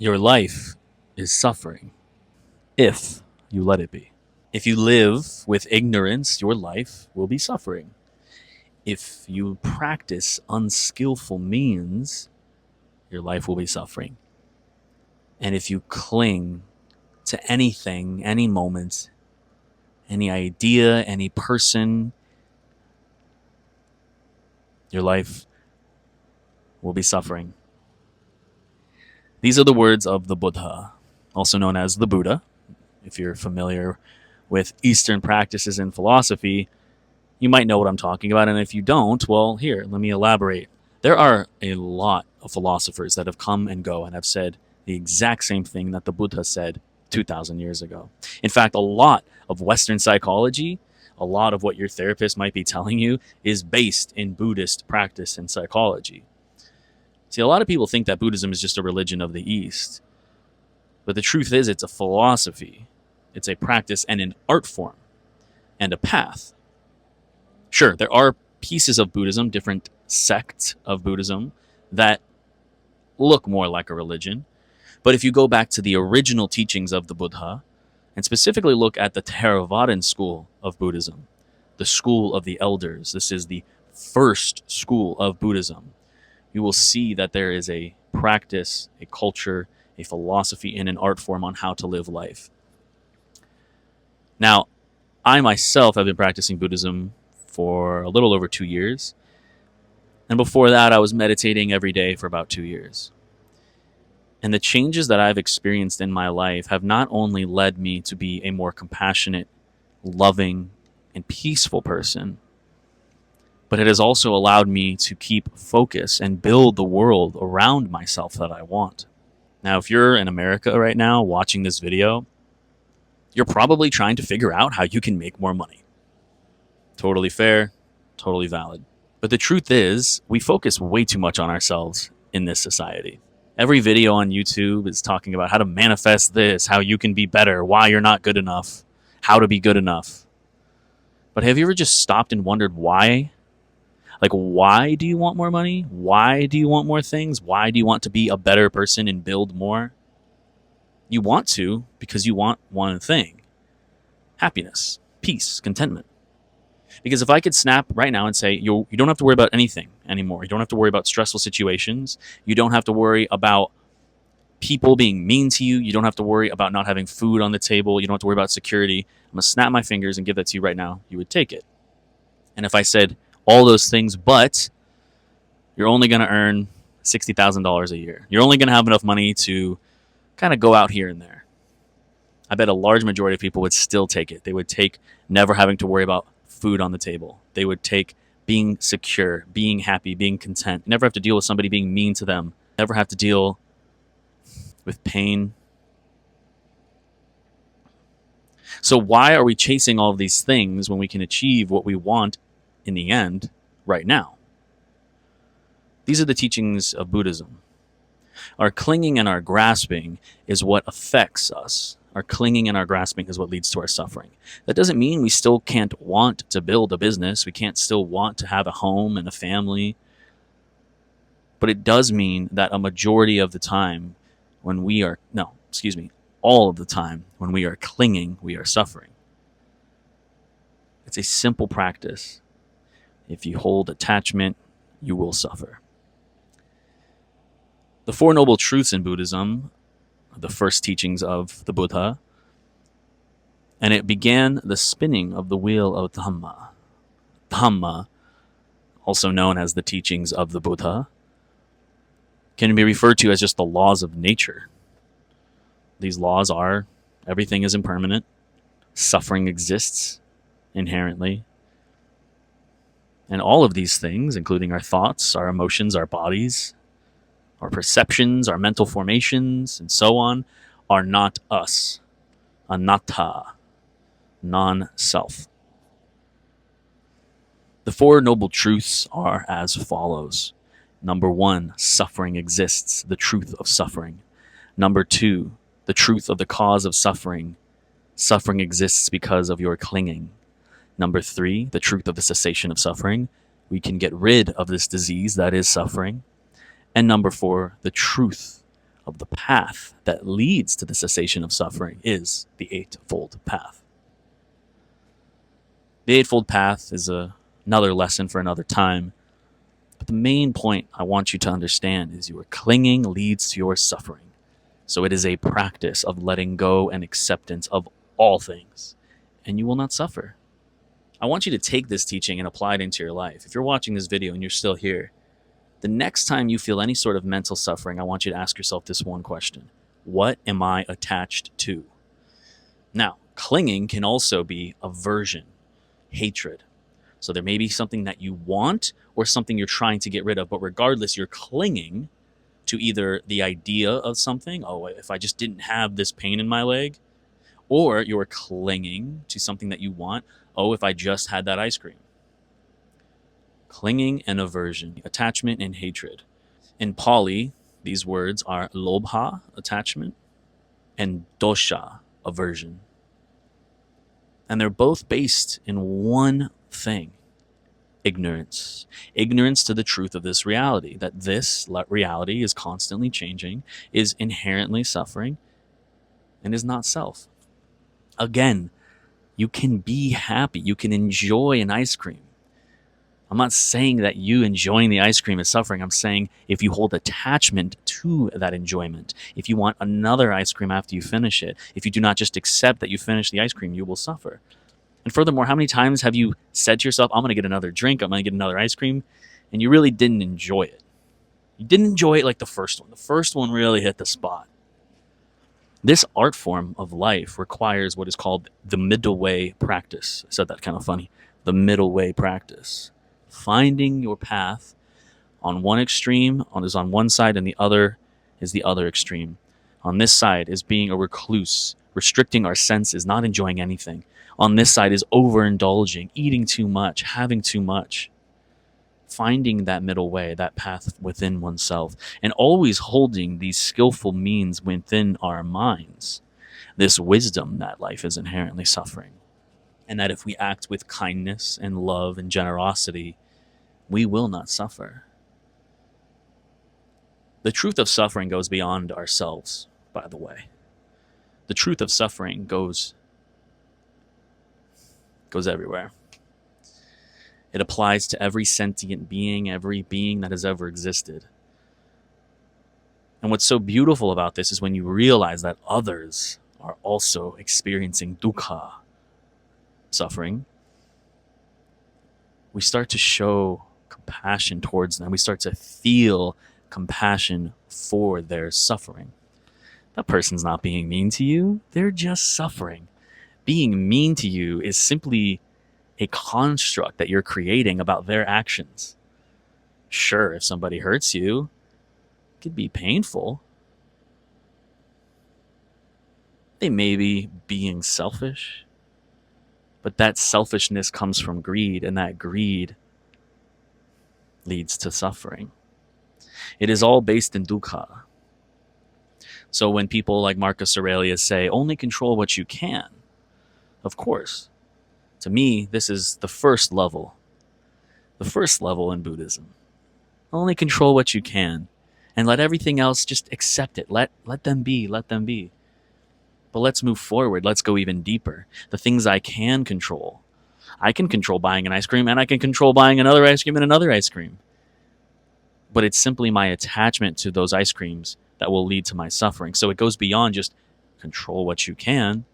Your life is suffering if you let it be. If you live with ignorance, your life will be suffering. If you practice unskillful means, your life will be suffering. And if you cling to anything, any moment, any idea, any person, your life will be suffering. These are the words of the Buddha, also known as the Buddha. If you're familiar with Eastern practices and philosophy, you might know what I'm talking about. And if you don't, well, here, let me elaborate. There are a lot of philosophers that have come and go and have said the exact same thing that the Buddha said 2,000 years ago. In fact, a lot of Western psychology, a lot of what your therapist might be telling you is based in Buddhist practice and psychology. See, a lot of people think that Buddhism is just a religion of the East. But the truth is, it's a philosophy. It's a practice and an art form and a path. Sure, there are pieces of Buddhism, different sects of Buddhism, that look more like a religion. But if you go back to the original teachings of the Buddha, and specifically look at the Theravadan school of Buddhism, the school of the elders, this is the first school of Buddhism, you will see that there is a practice, a culture, a philosophy, and an art form on how to live life. Now, I myself have been practicing Buddhism for a little over 2 years. And before that, I was meditating every day for about 2 years. And the changes that I've experienced in my life have not only led me to be a more compassionate, loving, and peaceful person, but it has also allowed me to keep focus and build the world around myself that I want. Now, if you're in America right now watching this video, you're probably trying to figure out how you can make more money. Totally fair, totally valid. But the truth is, we focus way too much on ourselves in this society. Every video on YouTube is talking about how to manifest this, how you can be better, why you're not good enough, how to be good enough. But have you ever just stopped and wondered why? Like, why do you want more money? Why do you want more things? Why do you want to be a better person and build more? You want to because you want one thing: happiness, peace, contentment. Because if I could snap right now and say, you don't have to worry about anything anymore. You don't have to worry about stressful situations. You don't have to worry about people being mean to you. You don't have to worry about not having food on the table. You don't have to worry about security. I'm going to snap my fingers and give that to you right now. You would take it. And if I said all those things, but you're only going to earn $60,000 a year, you're only going to have enough money to kind of go out here and there, I bet a large majority of people would still take it. They would take never having to worry about food on the table. They would take being secure, being happy, being content, never have to deal with somebody being mean to them, never have to deal with pain. So why are we chasing all of these things when we can achieve what we want in the end right now? These are the teachings of Buddhism. Our clinging and our grasping is what affects us. Our clinging and our grasping is what leads to our suffering. That doesn't mean we still can't want to build a business. We can't still want to have a home and a family. But it does mean that a majority of the time when we are, all of the time when we are clinging, we are suffering. It's a simple practice. If you hold attachment, you will suffer. The Four Noble Truths in Buddhism, the first teachings of the Buddha, and it began the spinning of the wheel of Dhamma. Dhamma, also known as the teachings of the Buddha, can be referred to as just the laws of nature. These laws are everything is impermanent, suffering exists inherently, and all of these things, including our thoughts, our emotions, our bodies, our perceptions, our mental formations, and so on, are not us. Anatta, non-self. The Four Noble Truths are as follows. Number 1, suffering exists, the truth of suffering. Number 2, the truth of the cause of suffering. Suffering exists because of your clinging. Number 3, the truth of the cessation of suffering. We can get rid of this disease that is suffering. And number 4, the truth of the path that leads to the cessation of suffering is the Eightfold Path. The Eightfold Path is another lesson for another time. But the main point I want you to understand is your clinging leads to your suffering. So it is a practice of letting go and acceptance of all things, and you will not suffer. I want you to take this teaching and apply it into your life. If you're watching this video and you're still here, the next time you feel any sort of mental suffering, I want you to ask yourself this one question. What am I attached to? Now, clinging can also be aversion, hatred. So there may be something that you want or something you're trying to get rid of, but regardless, you're clinging to either the idea of something, oh, if I just didn't have this pain in my leg, or you're clinging to something that you want, oh, if I just had that ice cream. Clinging and aversion, attachment and hatred. In Pali, these words are lobha, attachment, and dosha, aversion. And they're both based in one thing: ignorance. Ignorance to the truth of this reality, that this reality is constantly changing, is inherently suffering, and is not self. Again, you can be happy. You can enjoy an ice cream. I'm not saying that you enjoying the ice cream is suffering. I'm saying if you hold attachment to that enjoyment, if you want another ice cream after you finish it, if you do not just accept that you finished the ice cream, you will suffer. And furthermore, how many times have you said to yourself, I'm going to get another drink, I'm going to get another ice cream, and you really didn't enjoy it? You didn't enjoy it like the first one. The first one really hit the spot. This art form of life requires what is called the middle way practice. I said that kind of funny. The middle way practice. Finding your path on one extreme is on one side and the other is the other extreme. On this side is being a recluse, restricting our senses, not enjoying anything. On this side is overindulging, eating too much, having too much. Finding that middle way, that path within oneself, and always holding these skillful means within our minds. This wisdom that life is inherently suffering. And that if we act with kindness and love and generosity, we will not suffer. The truth of suffering goes beyond ourselves, by the way. The truth of suffering goes everywhere. It applies to every sentient being, every being that has ever existed. And what's so beautiful about this is when you realize that others are also experiencing dukkha, suffering, we start to show compassion towards them. We start to feel compassion for their suffering. That person's not being mean to you. They're just suffering. Being mean to you is simply a construct that you're creating about their actions. Sure, if somebody hurts you, it could be painful. They may be being selfish, but that selfishness comes from greed, and that greed leads to suffering. It is all based in dukkha. So when people like Marcus Aurelius say, only control what you can, of course, to me, this is the first level in Buddhism. Only control what you can, and let everything else, just accept it. Let them be. But let's move forward. Let's go even deeper. The things I can control. I can control buying an ice cream, and I can control buying another ice cream and another ice cream. But it's simply my attachment to those ice creams that will lead to my suffering. So it goes beyond just control what you can,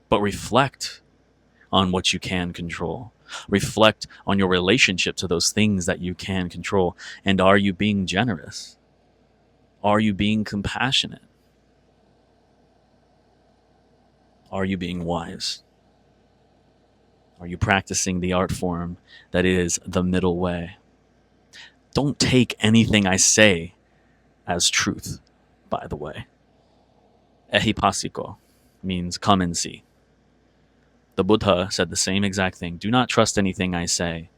but reflect on what you can control. Reflect on your relationship to those things that you can control. And are you being generous? Are you being compassionate? Are you being wise? Are you practicing the art form that is the middle way? Don't take anything I say as truth, by the way. Ehipassiko means come and see. The Buddha said the same exact thing. Do not trust anything I say.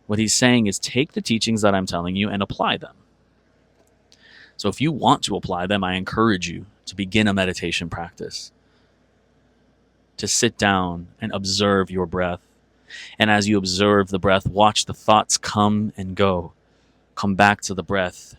What he's saying is take the teachings that I'm telling you and apply them. So if you want to apply them, I encourage you to begin a meditation practice. To sit down and observe your breath. And as you observe the breath, watch the thoughts come and go. Come back to the breath.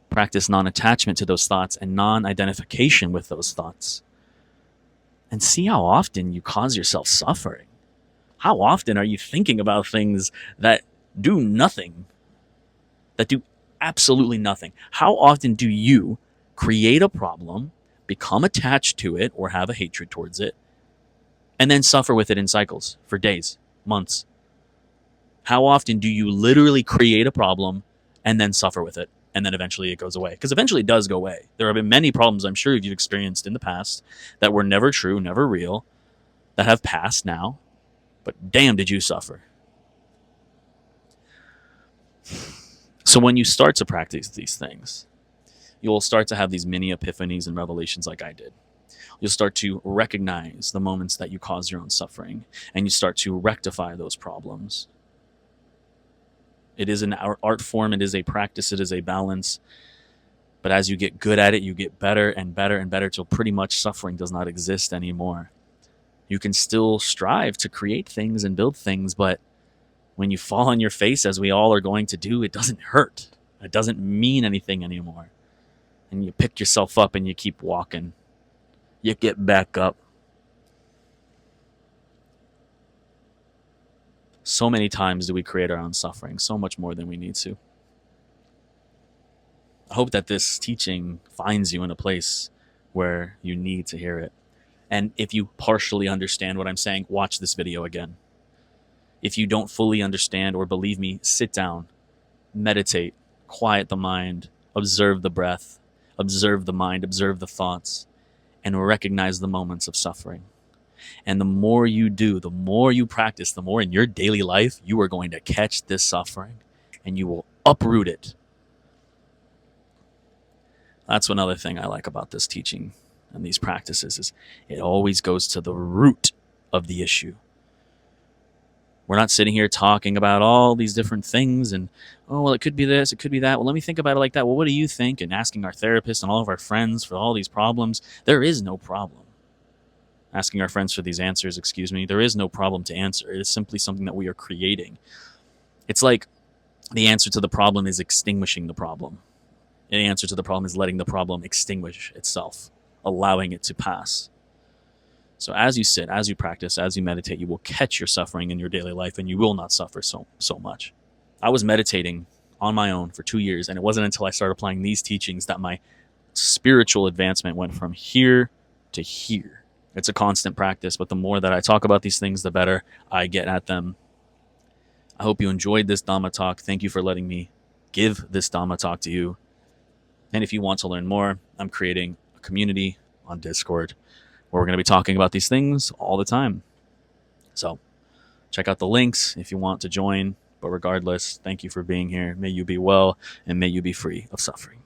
Practice non-attachment to those thoughts and non-identification with those thoughts. And see how often you cause yourself suffering. How often are you thinking about things that do nothing, that do absolutely nothing? How often do you create a problem, become attached to it, or have a hatred towards it, and then suffer with it in cycles for days, months? How often do you literally create a problem and then suffer with it, and then eventually it goes away? Because eventually it does go away. There have been many problems I'm sure you've experienced in the past that were never true, never real, that have passed now, but damn, did you suffer. So when you start to practice these things, you'll start to have these mini epiphanies and revelations like I did. You'll start to recognize the moments that you cause your own suffering, and you start to rectify those problems. It is an art form, it is a practice, it is a balance. But as you get good at it, you get better and better and better till pretty much suffering does not exist anymore. You can still strive to create things and build things, but when you fall on your face, as we all are going to do, it doesn't hurt. It doesn't mean anything anymore. And you pick yourself up and you keep walking. You get back up. So many times do we create our own suffering, so much more than we need to. I hope that this teaching finds you in a place where you need to hear it. And if you partially understand what I'm saying, watch this video again. If you don't fully understand or believe me, sit down, meditate, quiet the mind, observe the breath, observe the mind, observe the thoughts, and recognize the moments of suffering. And the more you do, the more you practice, the more in your daily life you are going to catch this suffering and you will uproot it. That's another thing I like about this teaching and these practices is it always goes to the root of the issue. We're not sitting here talking about all these different things and, oh, well, it could be this, it could be that. Well, let me think about it like that. Well, what do you think? And asking our therapist and all of our friends for all these problems. There is no problem. Asking our friends for these answers, there is no problem to answer. It is simply something that we are creating. It's like the answer to the problem is extinguishing the problem. The answer to the problem is letting the problem extinguish itself, allowing it to pass. So as you sit, as you practice, as you meditate, you will catch your suffering in your daily life and you will not suffer so much. I was meditating on my own for 2 years, and it wasn't until I started applying these teachings that my spiritual advancement went from here to here. It's a constant practice, but the more that I talk about these things, the better I get at them. I hope you enjoyed this Dhamma talk. Thank you for letting me give this Dhamma talk to you. And if you want to learn more, I'm creating a community on Discord where we're going to be talking about these things all the time. So check out the links if you want to join. But regardless, thank you for being here. May you be well and may you be free of suffering.